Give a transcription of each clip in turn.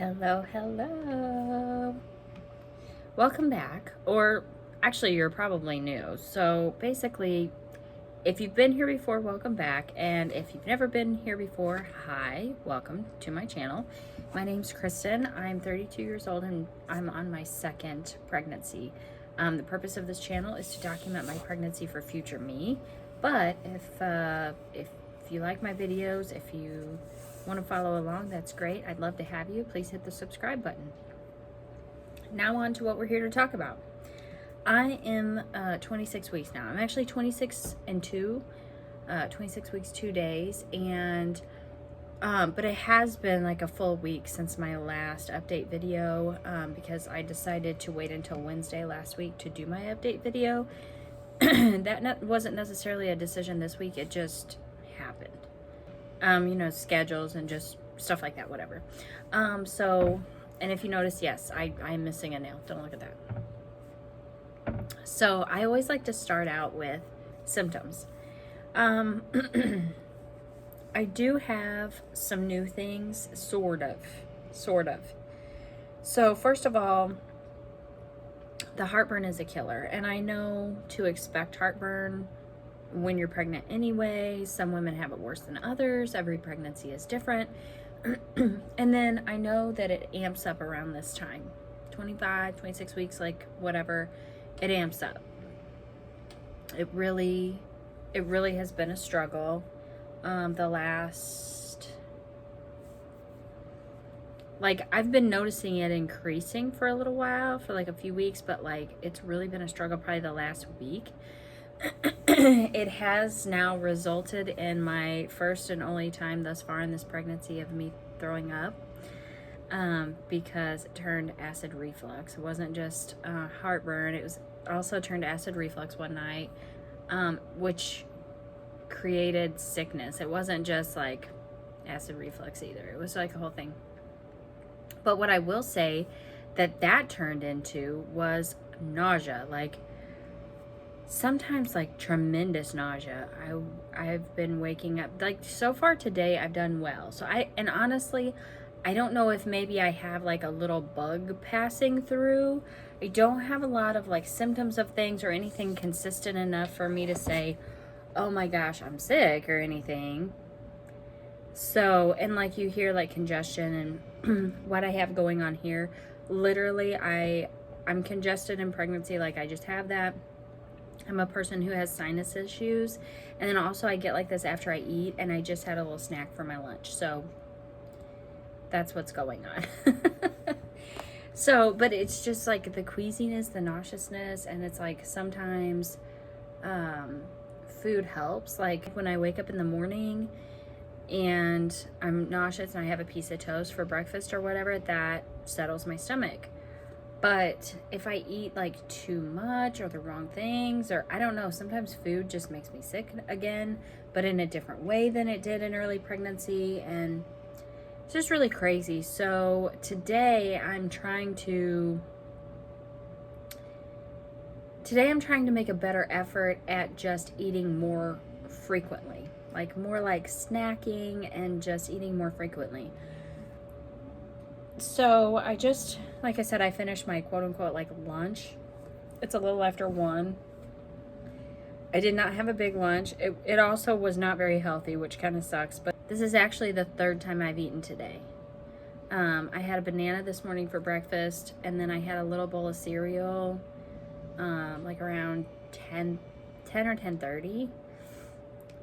Hello, hello. Welcome back. Or actually, you're probably new. So basically, if you've been here before, welcome back. And if you've never been here before, hi, welcome to my channel. My name's Kristen. I'm 32 years old and I'm on my second pregnancy. The purpose of this channel is to document my pregnancy for future me. But if you like my videos, if you want to follow along, that's great. I'd love to have you. Please hit the subscribe button. Now on to what we're here to talk about. I am 26 weeks now. I'm actually 26 and 26 weeks, 2 days. And, but it has been like a full week since my last update video, because I decided to wait until Wednesday last week to do my update video. That wasn't necessarily a decision this week. It just happened. You know, schedules and just stuff like that, whatever. And if you notice, yes, I'm missing a nail. Don't look at that. So I always like to start out with symptoms. I do have some new things, sort of. So first of all, the heartburn is a killer, and I know to expect heartburn when you're pregnant anyway. Some women have it worse than others. Every pregnancy is different. And then I know that it amps up around this time, 25, 26 weeks, like whatever, it amps up. It really has been a struggle. The last, like, I've been noticing it increasing for a little while, for like a few weeks, but like it's really been a struggle probably the last week. It has now resulted in my first and only time thus far in this pregnancy of me throwing up, because it turned acid reflux. It wasn't just heartburn, it was also turned acid reflux one night, which created sickness. It wasn't just like acid reflux either, it was like a whole thing. But what I will say that turned into was nausea, like sometimes like tremendous nausea. I've been waking up, like so far today I've done well. So honestly, I don't know if maybe I have like a little bug passing through. I don't have a lot of like symptoms of things or anything consistent enough for me to say, oh my gosh, I'm sick or anything. So, and like you hear like congestion and what I have going on here, literally I'm congested in pregnancy. Like I just have that. I'm a person who has sinus issues, and then also I get like this after I eat, and I just had a little snack for my lunch, so that's what's going on. So, but it's just like the queasiness, the nauseousness, and it's like sometimes food helps. Like when I wake up in the morning and I'm nauseous and I have a piece of toast for breakfast or whatever, that settles my stomach. But if I eat like too much or the wrong things, or I don't know, sometimes food just makes me sick again, but in a different way than it did in early pregnancy. And it's just really crazy. So today I'm trying to make a better effort at just eating more frequently, like more like snacking and just eating more frequently. So I just, like I said, I finished my quote unquote like lunch. It's a little after 1. I did not have a big lunch. It also was not very healthy, which kind of sucks, but this is actually the 3rd time I've eaten today. I had a banana this morning for breakfast, and then I had a little bowl of cereal, like around 10 or 10:30.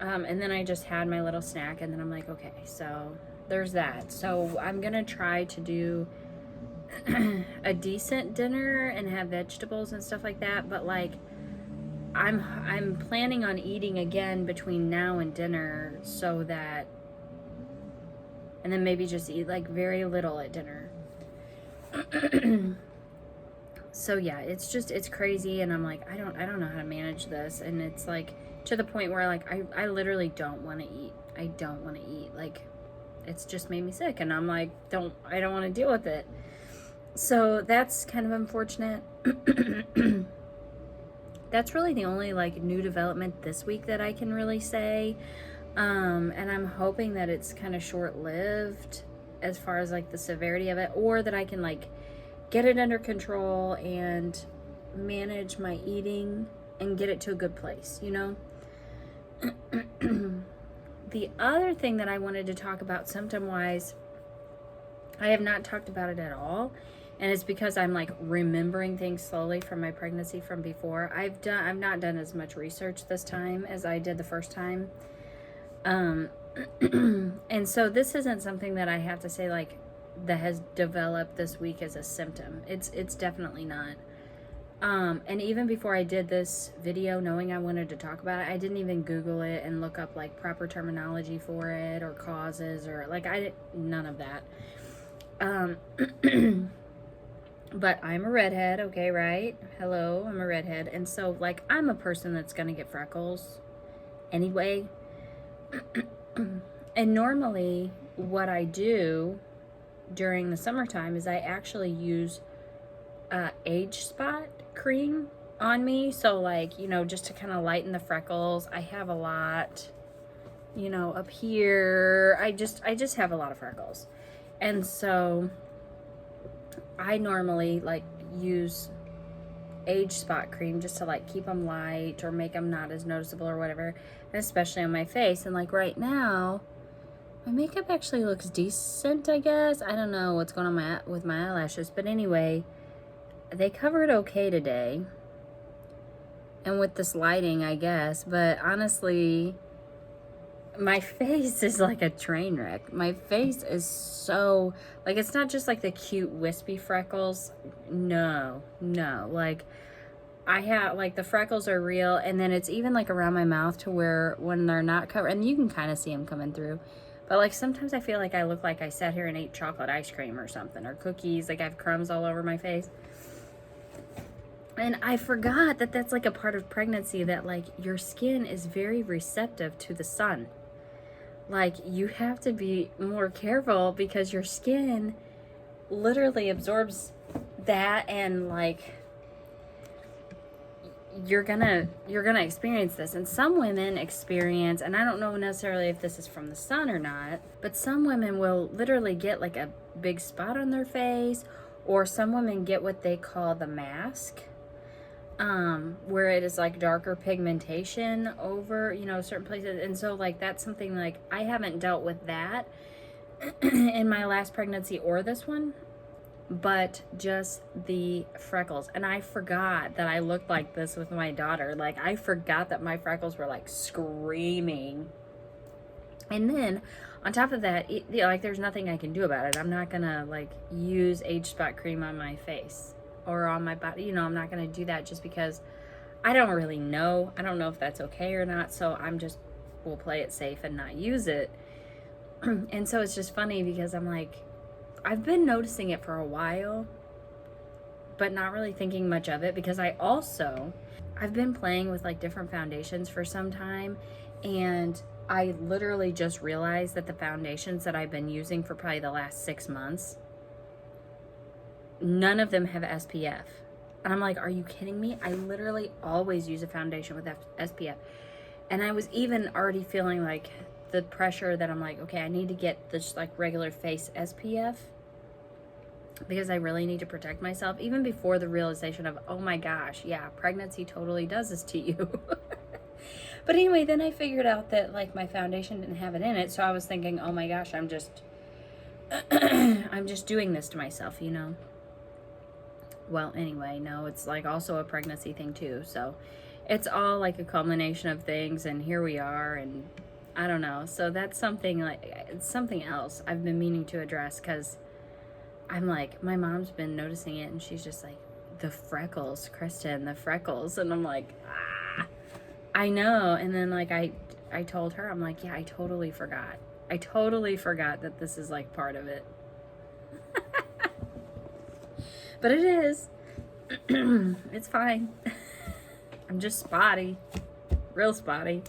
And then I just had my little snack, and then I'm like, okay, so there's that. So I'm gonna try to do a decent dinner and have vegetables and stuff like that, but like I'm planning on eating again between now and dinner, so that, and then maybe just eat like very little at dinner. So yeah, it's crazy, and I'm like, I don't know how to manage this, and it's like to the point where like I literally don't want to eat. I don't want to eat. Like it's just made me sick, and I'm like, I don't want to deal with it. So that's kind of unfortunate. That's really the only like new development this week that I can really say. And I'm hoping that it's kind of short-lived. as far as like the severity of it, or that I can like get it under control and manage my eating and get it to a good place, you know? The other thing that I wanted to talk about symptom-wise, I have not talked about it at all, and it's because I'm like remembering things slowly from my pregnancy from before. I've not done as much research this time as I did the first time. And so this isn't something that I have to say like that has developed this week as a symptom. It's definitely not. And even before I did this video, knowing I wanted to talk about it, I didn't even Google it and look up like proper terminology for it or causes or like none of that. But I'm a redhead, okay, right? Hello, I'm a redhead. And so like I'm a person that's gonna get freckles anyway. And normally what I do during the summertime is I actually use age spot cream on me, so like, you know, just to kind of lighten the freckles. I have a lot, you know, up here. I just have a lot of freckles, and so I normally like use age spot cream just to like keep them light or make them not as noticeable or whatever, and especially on my face. And like right now my makeup actually looks decent, I guess. I don't know what's going on with my eyelashes, but anyway, they covered okay today. And with this lighting, I guess. But honestly, my face is like a train wreck. My face is so, like, it's not just like the cute wispy freckles. No. Like, I have, like, the freckles are real. And then it's even like around my mouth to where when they're not covered, and you can kind of see them coming through. But like sometimes I feel like I look like I sat here and ate chocolate ice cream or something, or cookies. Like I have crumbs all over my face. And I forgot that that's like a part of pregnancy, that like your skin is very receptive to the sun. Like you have to be more careful because your skin literally absorbs that, and like you're gonna experience this. And some women experience, and I don't know necessarily if this is from the sun or not, but some women will literally get like a big spot on their face, or some women get what they call the mask, where it is like darker pigmentation over, you know, certain places. And so like that's something like I haven't dealt with that in my last pregnancy or this one, but just the freckles. And I forgot that I looked like this with my daughter. Like I forgot that my freckles were like screaming. And then on top of that, like there's nothing I can do about it. I'm not gonna like use age spot cream on my face or on my body. You know, I'm not gonna do that just because I don't really know. I don't know if that's okay or not. So we'll play it safe and not use it. And so it's just funny because I'm like, I've been noticing it for a while, but not really thinking much of it, because I've been playing with like different foundations for some time, and I literally just realized that the foundations that I've been using for probably the last 6 months, none of them have SPF. And I'm like, are you kidding me? I literally always use a foundation with SPF. And I was even already feeling like the pressure that I'm like, okay, I need to get this like regular face SPF because I really need to protect myself, even before the realization of, oh my gosh, yeah, pregnancy totally does this to you. But anyway, then I figured out that like my foundation didn't have it in it. So I was thinking, oh my gosh, I'm just doing this to myself, you know? Well, anyway, no, it's like also a pregnancy thing too. So it's all like a culmination of things, and here we are, and I don't know. So that's something like, it's something else I've been meaning to address, because I'm like, my mom's been noticing it, and she's just like, the freckles, Kristen, the freckles. And I'm like, I know. And then like I told her, I'm like, yeah, I totally forgot that this is like part of it. But it is. It's fine. I'm just spotty. Real spotty.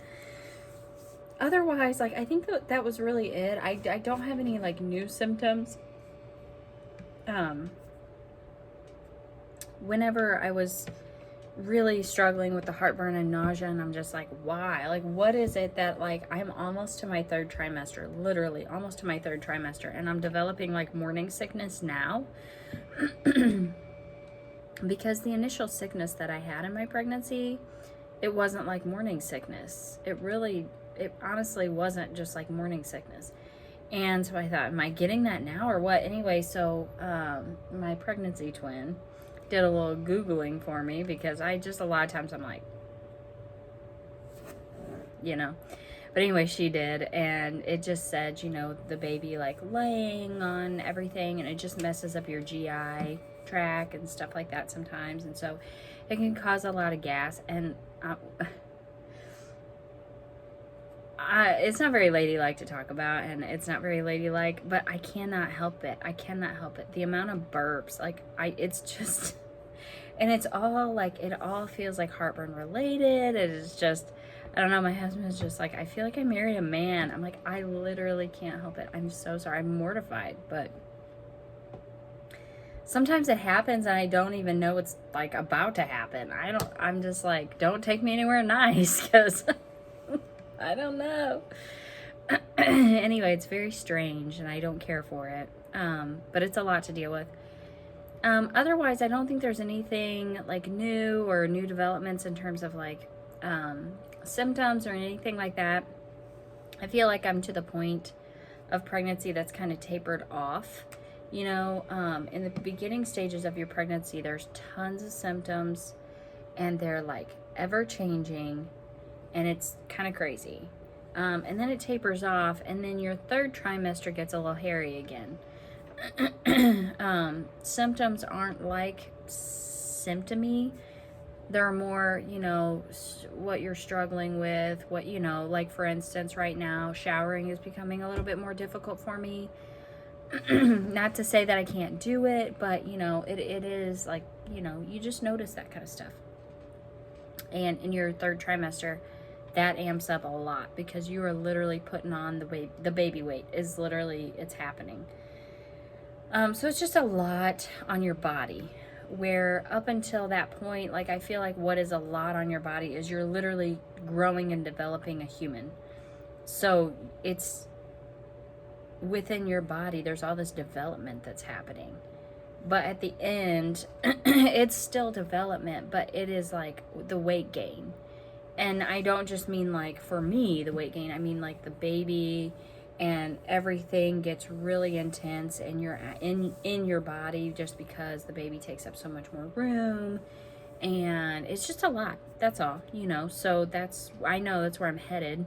Otherwise, like, I think that was really it. I don't have any, like, new symptoms. Whenever I was really struggling with the heartburn and nausea, and I'm just like, why? Like, what is it that, like, I'm almost to my third trimester, literally almost to my third trimester, and I'm developing like morning sickness now? Because the initial sickness that I had in my pregnancy, it wasn't like morning sickness. It honestly wasn't just like morning sickness. And so I thought, am I getting that now or what? Anyway, so my pregnancy twin did a little Googling for me, because I just, a lot of times I'm like, you know. But anyway, she did, and it just said, you know, the baby like laying on everything, and it just messes up your GI tract and stuff like that sometimes. And so it can cause a lot of gas. And it's not very ladylike to talk about, and it's not very ladylike, but I cannot help it. I cannot help it. The amount of burps, like, it's just, and it's all like, it all feels like heartburn related. It is just, I don't know, my husband's just like, I feel like I married a man. I'm like, I literally can't help it. I'm so sorry. I'm mortified, but sometimes it happens and I don't even know it's like about to happen. I'm just like, don't take me anywhere nice, because I don't know. Anyway, it's very strange and I don't care for it. But it's a lot to deal with. Otherwise, I don't think there's anything like new or new developments in terms of like symptoms or anything like that. I feel like I'm to the point of pregnancy that's kind of tapered off. You know, in the beginning stages of your pregnancy, there's tons of symptoms and they're like ever changing, and it's kind of crazy. And then it tapers off, and then your third trimester gets a little hairy again. Symptoms aren't like symptomy. They're more, you know, what you're struggling with, what, you know, like for instance, right now, showering is becoming a little bit more difficult for me. Not to say that I can't do it, but, you know, it is like, you know, you just notice that kind of stuff. And in your third trimester, that amps up a lot, because you are literally putting on the baby weight is literally, it's happening. So it's just a lot on your body, where up until that point, like, I feel like what is a lot on your body is you're literally growing and developing a human. So it's within your body, there's all this development that's happening. But at the end, it's still development, but it is like the weight gain. And I don't just mean like for me, the weight gain. I mean like the baby and everything gets really intense in your body, just because the baby takes up so much more room. And it's just a lot. That's all, you know. So I know that's where I'm headed.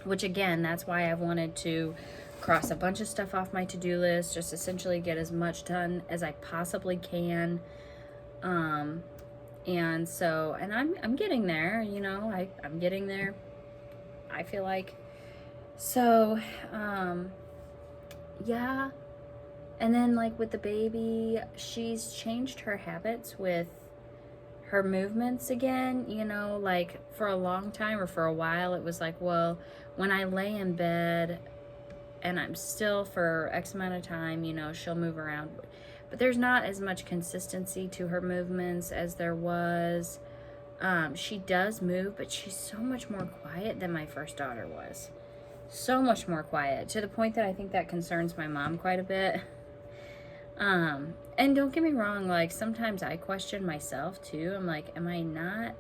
Which again, that's why I've wanted to cross a bunch of stuff off my to-do list, just essentially get as much done as I possibly can. And so, and I'm getting there, you know, I'm getting there, I feel like. So, yeah. And then like with the baby, she's changed her habits with her movements again, you know, like for a long time or for a while, it was like, well, when I lay in bed and I'm still for X amount of time, you know, she'll move around. But there's not as much consistency to her movements as there was. She does move, but she's so much more quiet than my first daughter was. So much more quiet, to the point that I think that concerns my mom quite a bit. And don't get me wrong, like sometimes I question myself too. I'm like, am I not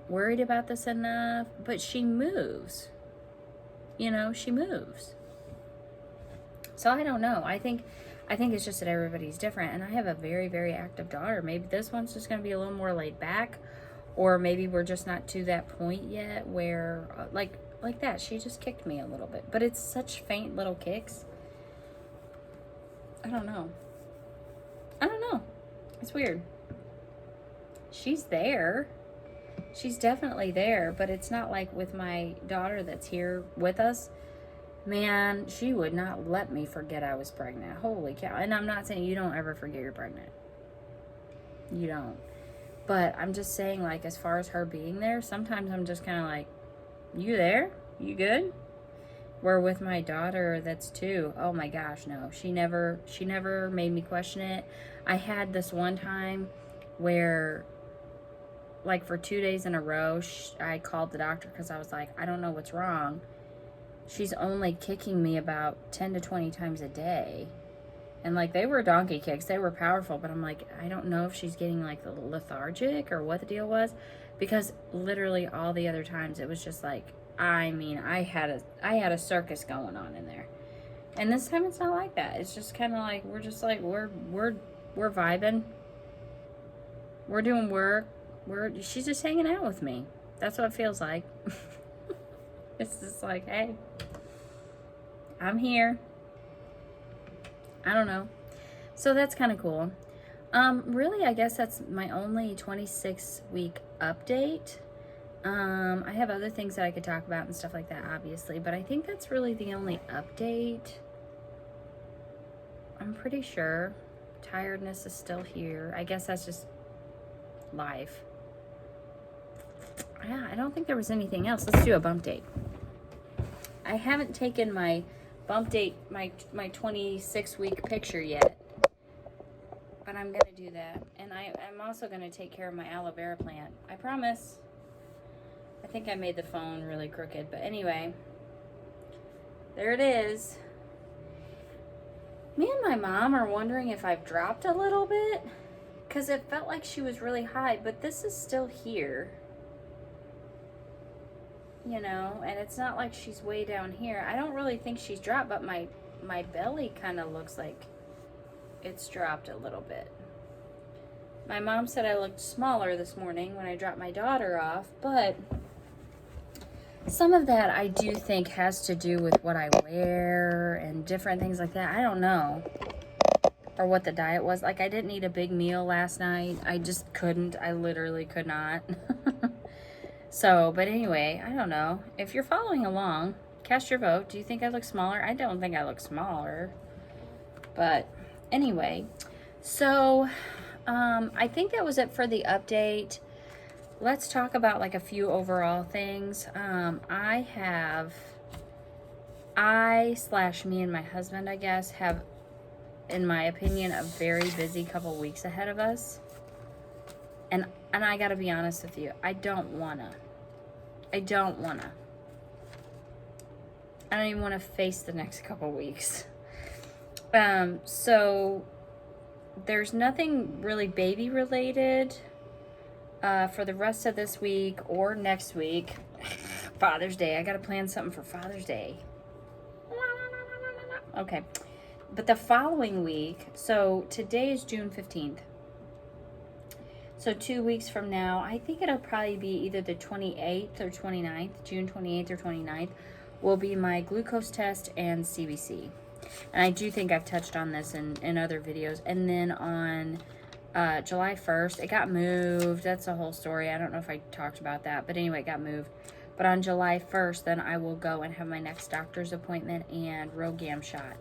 worried about this enough? But she moves. You know, she moves. So I don't know. I think it's just that everybody's different. And I have a very, very active daughter. Maybe this one's just going to be a little more laid back. Or maybe we're just not to that point yet where, like that. She just kicked me a little bit. But it's such faint little kicks. I don't know. It's weird. She's there. She's definitely there. But it's not like with my daughter that's here with us. Man, she would not let me forget I was pregnant. Holy cow. And I'm not saying you don't ever forget you're pregnant. You don't. But I'm just saying, like, as far as her being there, sometimes I'm just kind of like, you there? You good? Where with my daughter that's 2, oh my gosh, no. She never made me question it. I had this one time, where, like, for 2 days in a row, I called the doctor because I was like, I don't know what's wrong. She's only kicking me about 10 to 20 times a day. And, like, they were donkey kicks. They were powerful. But I'm like, I don't know if she's getting, like, lethargic or what the deal was. Because literally all the other times it was just like, I mean, I had a circus going on in there. And this time it's not like that. It's just kind of like, we're just like, we're vibing. We're doing work. She's just hanging out with me. That's what it feels like. It's just like, hey, I'm here. I don't know. So that's kind of cool. Really, I guess that's my only 26-week update. I have other things that I could talk about and stuff like that, obviously, but I think that's really the only update. I'm pretty sure tiredness is still here. I guess that's just life. Yeah, I don't think there was anything else. Let's do a bump date. I haven't taken my bump date, my 26-week picture yet, but I'm gonna do that. And I'm also gonna take care of my aloe vera plant. I promise. I think I made the phone really crooked, but anyway, there it is. Me and my mom are wondering if I've dropped a little bit, because it felt like she was really high, but this is still here. You know, and it's not like she's way down here. I don't really think she's dropped, but my belly kind of looks like it's dropped a little bit. My mom said I looked smaller this morning when I dropped my daughter off, but some of that I do think has to do with what I wear and different things like that. I don't know. Or what the diet was. Like, I didn't eat a big meal last night. I just couldn't. I literally could not. So, but anyway, I don't know. If you're following along, cast your vote. Do you think I look smaller? I don't think I look smaller. But anyway, so I think that was it for the update. Let's talk about like a few overall things. Me and my husband, I guess, have, in my opinion, a very busy couple weeks ahead of us. And I gotta be honest with you, I don't even wanna face the next couple weeks. So there's nothing really baby related for the rest of this week or next week. Father's Day, I gotta plan something for Father's Day. Okay, but the following week, so today is June 15th. So 2 weeks from now, I think it'll probably be either the 28th or 29th, June 28th or 29th, will be my glucose test and CBC. And I do think I've touched on this in other videos. And then on July 1st, it got moved. That's a whole story. I don't know if I talked about that. But anyway, it got moved. But on July 1st, then I will go and have my next doctor's appointment and RhoGAM shot.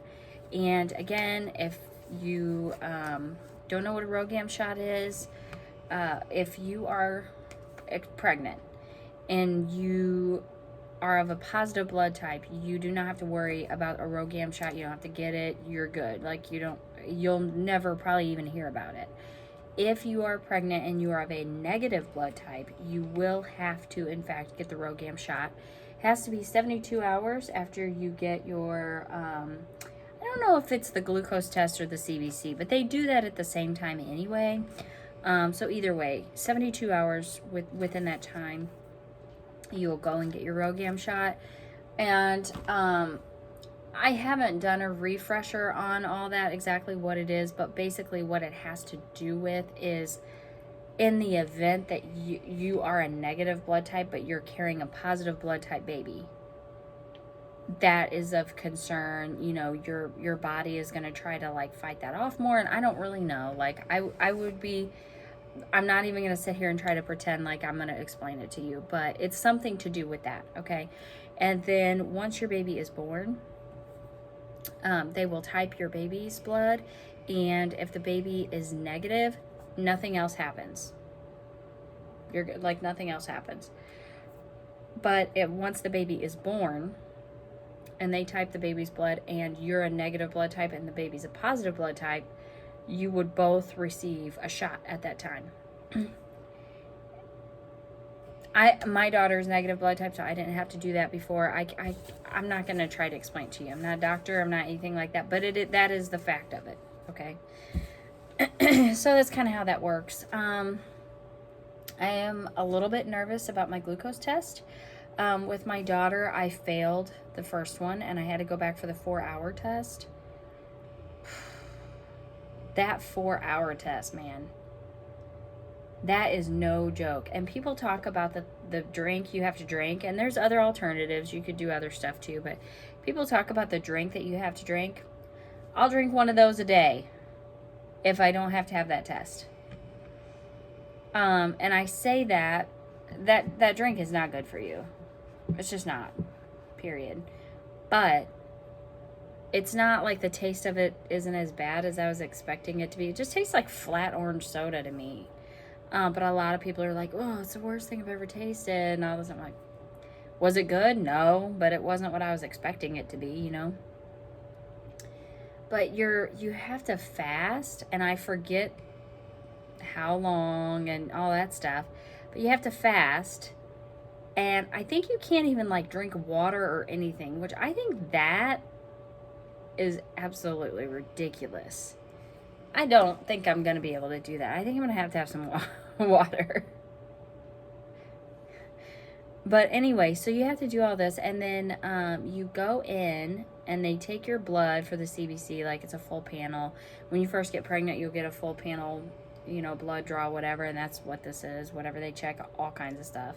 And again, if you don't know what a RhoGAM shot is, if you are pregnant and you are of a positive blood type, you do not have to worry about a RhoGAM shot. You don't have to get it. You're good. Like, you'll never probably even hear about it. If you are pregnant and you are of a negative blood type, you will have to, in fact, get the RhoGAM shot. It has to be 72 hours after you get your, I don't know if it's the glucose test or the CBC, but they do that at the same time anyway. So either way, 72 hours within that time, you will go and get your RhoGAM shot. And I haven't done a refresher on all that, exactly what it is, but basically what it has to do with is, in the event that you are a negative blood type, but you're carrying a positive blood type baby, that is of concern. You know, your body is going to try to like fight that off more. And I don't really know. Like, I'm not even going to sit here and try to pretend like I'm going to explain it to you, but it's something to do with that. Okay. And then once your baby is born, they will type your baby's blood. And if the baby is negative, nothing else happens. You're like, nothing else happens. But once the baby is born and they type the baby's blood and you're a negative blood type and the baby's a positive blood type, you would both receive a shot at that time. My daughter's negative blood type, so I didn't have to do that before. I'm not going to try to explain it to you. I'm not a doctor. I'm not anything like that. But that is the fact of it. Okay. So that's kind of how that works. I am a little bit nervous about my glucose test. With my daughter, I failed the first one, and I had to go back for the 4-hour test. That 4-hour test, man. That is no joke. And people talk about the drink you have to drink, and there's other alternatives. You could do other stuff too, but people talk about the drink that you have to drink. I'll drink one of those a day if I don't have to have that test. And I say that drink is not good for you. It's just not. Period. But it's not like the taste of it isn't as bad as I was expecting it to be. It just tastes like flat orange soda to me. But a lot of people are like, oh, it's the worst thing I've ever tasted. And all this, I'm like, was it good? No, but it wasn't what I was expecting it to be, you know? But you have to fast, and I forget how long and all that stuff. But you have to fast, and I think you can't even, like, drink water or anything, which I think that is absolutely ridiculous. I don't think I'm going to be able to do that. I think I'm going to have some water. But anyway, so you have to do all this, and then you go in, and they take your blood for the CBC, like it's a full panel. When you first get pregnant, you'll get a full panel, you know, blood draw, whatever, and that's what this is, whatever. They check all kinds of stuff.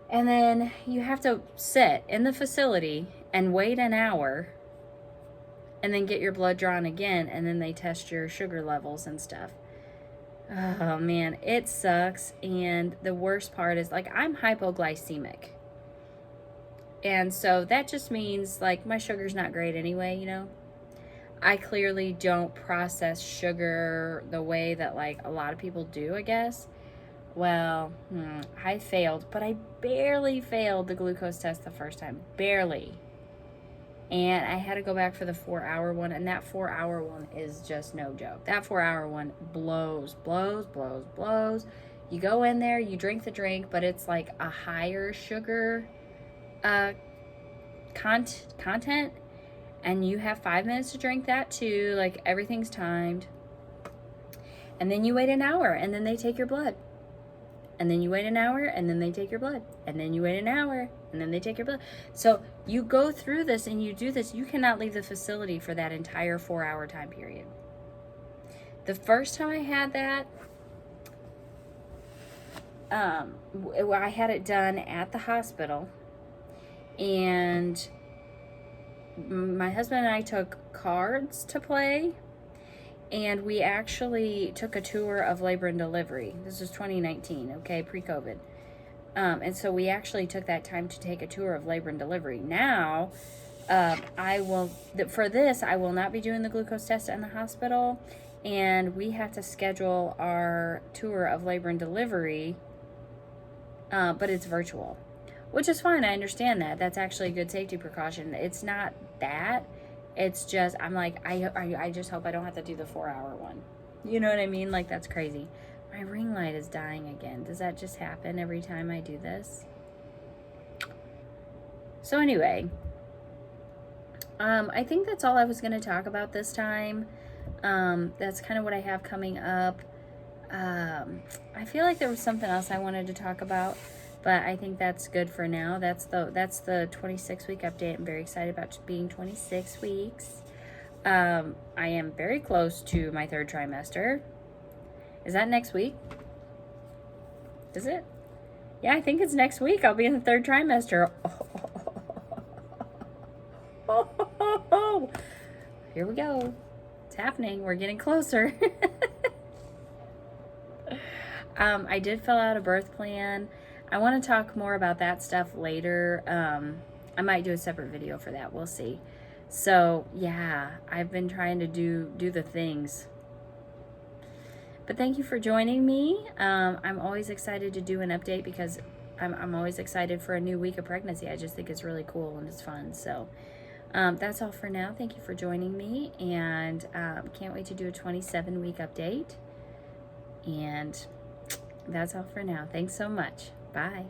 And then you have to sit in the facility and wait an hour, and then get your blood drawn again, and then they test your sugar levels and stuff. Oh, man, it sucks. And the worst part is, like, I'm hypoglycemic. And so that just means, like, my sugar's not great anyway, you know? I clearly don't process sugar the way that, like, a lot of people do, I guess. Well, I failed, but I barely failed the glucose test the first time. Barely. And I had to go back for the 4-hour one, and that 4-hour one is just no joke. That 4-hour one blows. You go in there, you drink the drink, but it's like a higher sugar content, and you have 5 minutes to drink that too. Like, everything's timed. And then you wait an hour, and then they take your blood. And then you wait an hour, and then they take your blood. And then you wait an hour, and then they take your blood. So you go through this and you do this. You cannot leave the facility for that entire 4-hour time period. The first time I had that, I had it done at the hospital. And my husband and I took cards to play. And we actually took a tour of labor and delivery. This was 2019, okay, pre-COVID. And so we actually took that time to take a tour of labor and delivery. Now, for this, I will not be doing the glucose test in the hospital. And we have to schedule our tour of labor and delivery, but it's virtual. Which is fine, I understand that. That's actually a good safety precaution. It's not that. It's just, I'm like, I just hope I don't have to do the 4-hour one. You know what I mean? Like, that's crazy. My ring light is dying again. Does that just happen every time I do this? So anyway, I think that's all I was going to talk about this time. That's kind of what I have coming up. I feel like there was something else I wanted to talk about, but I think that's good for now. That's the 26-week update. I'm very excited about being 26 weeks. I am very close to my 3rd trimester. Is that next week? Is it? Yeah, I think it's next week. I'll be in the 3rd trimester. Here we go. It's happening. We're getting closer. I did fill out a birth plan. I want to talk more about that stuff later. I might do a separate video for that. We'll see. So, yeah, I've been trying to do the things. But thank you for joining me. I'm always excited to do an update because I'm always excited for a new week of pregnancy. I just think it's really cool and it's fun. So, that's all for now. Thank you for joining me, and can't wait to do a 27-week update. And that's all for now. Thanks so much. Bye.